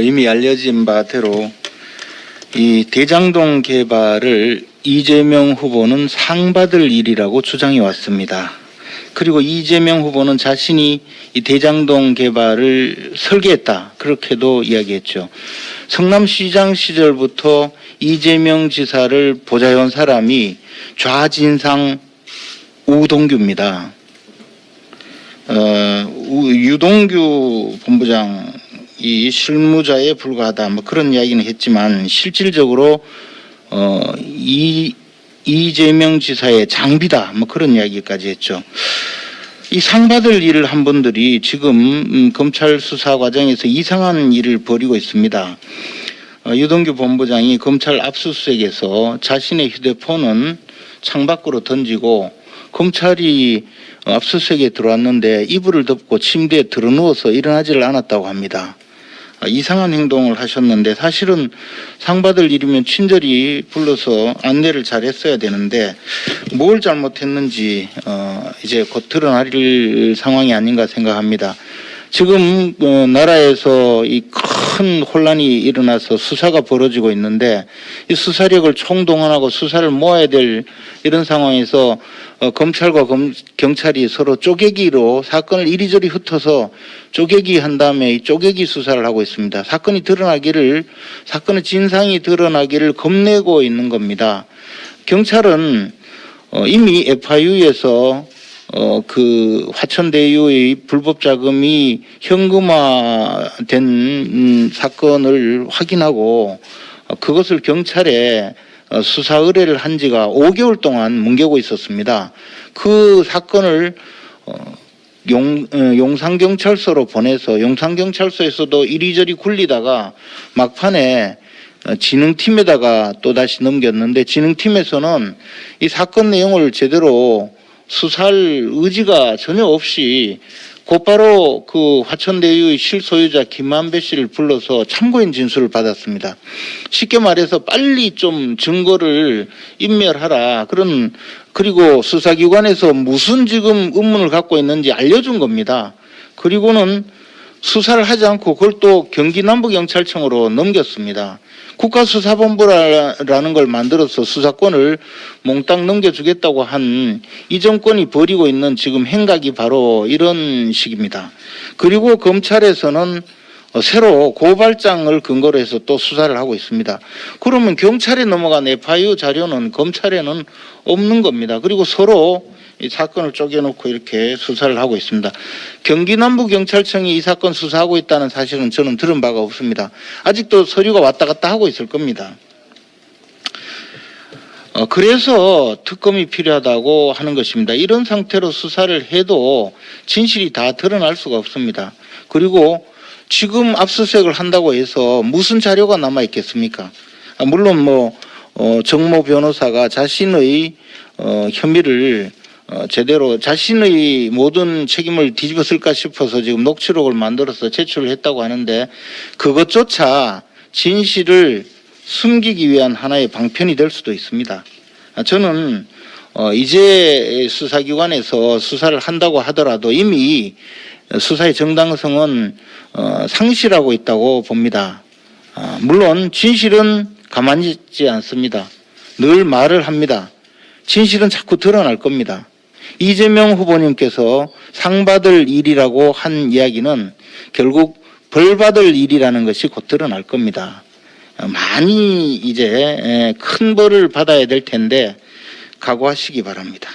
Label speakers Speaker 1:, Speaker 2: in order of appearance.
Speaker 1: 이미 알려진 바대로 이 대장동 개발을 이재명 후보는 상받을 일이라고 주장해 왔습니다. 그리고 이재명 후보는 자신이 이 대장동 개발을 설계했다, 그렇게도 이야기했죠. 성남시장 시절부터 이재명 지사를 보좌해온 사람이 좌진상 우동규입니다. 유동규 본부장이 실무자에 불과하다, 뭐 그런 이야기는 했지만 실질적으로 이재명 지사의 장비다, 뭐 그런 이야기까지 했죠. 이 상받을 일을 한 분들이 지금 검찰 수사 과정에서 이상한 일을 벌이고 있습니다. 유동규 본부장이 검찰 압수수색에서 자신의 휴대폰은 창밖으로 던지고 검찰이 압수수색에 들어왔는데 이불을 덮고 침대에 드러누워서 일어나지를 않았다고 합니다. 이상한 행동을 하셨는데 사실은 상받을 일이면 친절히 불러서 안내를 잘 했어야 되는데 뭘 잘못했는지 이제 곧 드러날 상황이 아닌가 생각합니다. 지금 나라에서 이 큰 혼란이 일어나서 수사가 벌어지고 있는데 이 수사력을 총동원하고 수사를 모아야 될 이런 상황에서 검찰과 경찰이 서로 쪼개기로 사건을 이리저리 흩어서 쪼개기 한 다음에 이 쪼개기 수사를 하고 있습니다. 사건의 진상이 드러나기를 겁내고 있는 겁니다. 경찰은 이미 FIU에서 그 화천대유의 불법 자금이 현금화된 사건을 확인하고 그것을 경찰에 수사 의뢰를 한 지가 5개월 동안 뭉개고 있었습니다. 그 사건을 용산경찰서로 보내서 용산경찰서에서도 이리저리 굴리다가 막판에 진흥팀에다가 또다시 넘겼는데 진흥팀에서는 이 사건 내용을 제대로 수사할 의지가 전혀 없이 곧바로 그 화천대유의 실소유자 김만배 씨를 불러서 참고인 진술을 받았습니다. 쉽게 말해서 빨리 좀 증거를 인멸하라. 그리고 수사기관에서 무슨 지금 의문을 갖고 있는지 알려준 겁니다. 그리고는 수사를 하지 않고 그걸 또 경기남부경찰청으로 넘겼습니다. 국가수사본부라는 걸 만들어서 수사권을 몽땅 넘겨주겠다고 한 이 정권이 벌이고 있는 지금 행각이 바로 이런 식입니다. 그리고 검찰에서는 새로 고발장을 근거로 해서 또 수사를 하고 있습니다. 그러면 경찰에 넘어간 FIU 자료는 검찰에는 없는 겁니다. 그리고 서로 이 사건을 쪼개놓고 이렇게 수사를 하고 있습니다. 경기남부경찰청이 이 사건 수사하고 있다는 사실은 저는 들은 바가 없습니다. 아직도 서류가 왔다 갔다 하고 있을 겁니다. 그래서 특검이 필요하다고 하는 것입니다. 이런 상태로 수사를 해도 진실이 다 드러날 수가 없습니다. 그리고 지금 압수수색을 한다고 해서 무슨 자료가 남아 있겠습니까? 물론 정모 변호사가 자신의 혐의를 제대로 자신의 모든 책임을 뒤집었을까 싶어서 지금 녹취록을 만들어서 제출을 했다고 하는데 그것조차 진실을 숨기기 위한 하나의 방편이 될 수도 있습니다. 저는 이제 수사기관에서 수사를 한다고 하더라도 이미 수사의 정당성은 상실하고 있다고 봅니다. 물론 진실은 가만히 있지 않습니다. 늘 말을 합니다. 진실은 자꾸 드러날 겁니다. 이재명 후보님께서 상받을 일이라고 한 이야기는 결국 벌받을 일이라는 것이 곧 드러날 겁니다. 많이 이제 큰 벌을 받아야 될 텐데 각오하시기 바랍니다.